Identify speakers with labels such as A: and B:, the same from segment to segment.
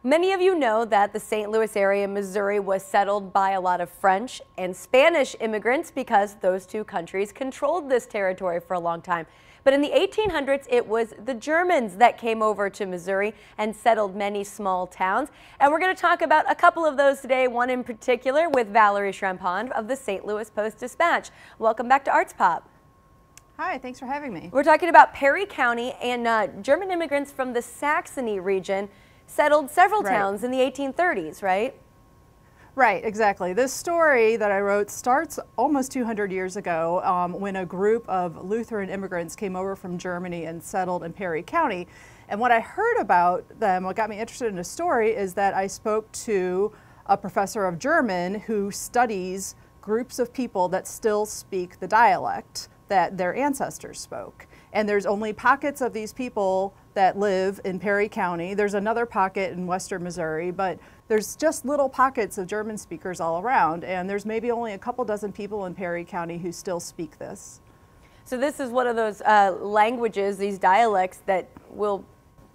A: Many of you know that the St. Louis area, Missouri, was settled by a lot of French and Spanish immigrants because those two countries controlled this territory for a long time. But in the 1800s, it was the Germans that came over to Missouri and settled many small towns. And we're going to talk about a couple of those today, one in particular with Valerie Schrampond of the St. Louis Post-Dispatch. Welcome back to Arts Pop.
B: Hi, thanks for having me.
A: We're talking about Perry County, and German immigrants from the Saxony region settled several towns in the 1830s, right?
B: Right, exactly. This story that I wrote starts almost 200 years ago when a group of Lutheran immigrants came over from Germany and settled in Perry County. And what I heard about them, what got me interested in the story, is that I spoke to a professor of German who studies groups of people that still speak the dialect that their ancestors spoke. And there's only pockets of these people that live in Perry County. There's another pocket in western Missouri, but there's just little pockets of German speakers all around, and there's maybe only a couple dozen people in Perry County who still speak this.
A: So this is one of those languages, these dialects, that will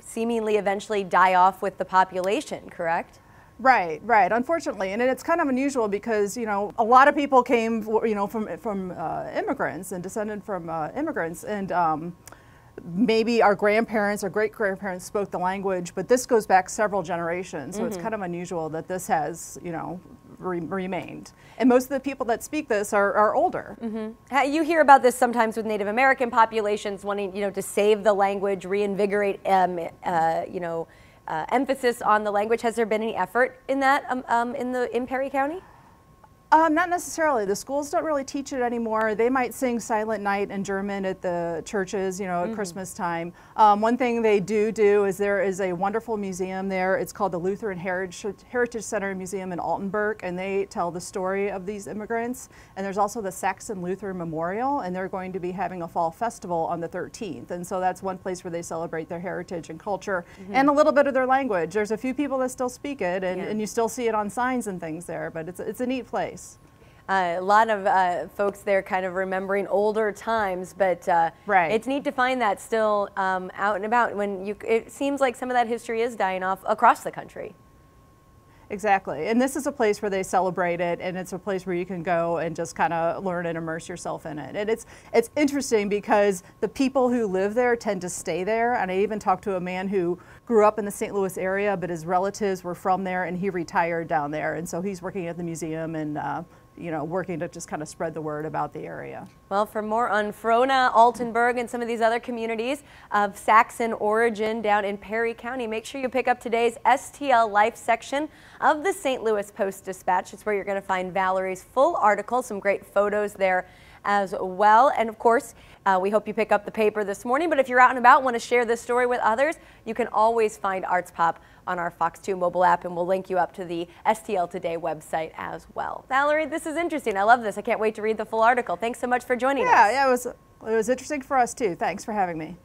A: seemingly eventually die off with the population, correct?
B: Right, right. Unfortunately, and it's kind of unusual because, you know, a lot of people came, you know, from immigrants and descended from immigrants, and maybe our grandparents or great-grandparents spoke the language, but this goes back several generations, so it's kind of unusual that this has, you know, remained. And most of the people that speak this are older.
A: You hear about this sometimes with Native American populations wanting, you know, to save the language, reinvigorate, emphasis on the language. Has there been any effort in that in Perry County?
B: Not necessarily. The schools don't really teach it anymore. They might sing Silent Night in German at the churches, you know, at Christmas time. One thing they do is there is a wonderful museum there. It's called the Lutheran Heritage Center Museum in Altenburg, and they tell the story of these immigrants. And there's also the Saxon Lutheran Memorial, and they're going to be having a fall festival on the 13th. And so that's one place where they celebrate their heritage and culture and a little bit of their language. There's a few people that still speak it, and you still see it on signs and things there, but it's a neat place.
A: A lot of folks there kind of remembering older times, but it's neat to find that still out and about when it seems like some of that history is dying off across the country.
B: Exactly, and this is a place where they celebrate it, and it's a place where you can go and just kind of learn and immerse yourself in it. And it's interesting because the people who live there tend to stay there, and I even talked to a man who grew up in the St. Louis area, but his relatives were from there, and he retired down there, and so he's working at the museum and you know, working to just kind of spread the word about the area.
A: Well, for more on Frona, Altenburg, and some of these other communities of Saxon origin down in Perry County, make sure you pick up today's STL Life section of the St. Louis Post-Dispatch. It's where you're going to find Valerie's full article, some great photos there as well. And of course, we hope you pick up the paper this morning, but if you're out and about, want to share this story with others, you can always find Arts Pop on our Fox 2 mobile app, and we'll link you up to the STL Today website as well. Valerie, this is interesting. I love this. I can't wait to read the full article. Thanks so much for joining us.
B: Yeah, it was interesting for us too. Thanks for having me.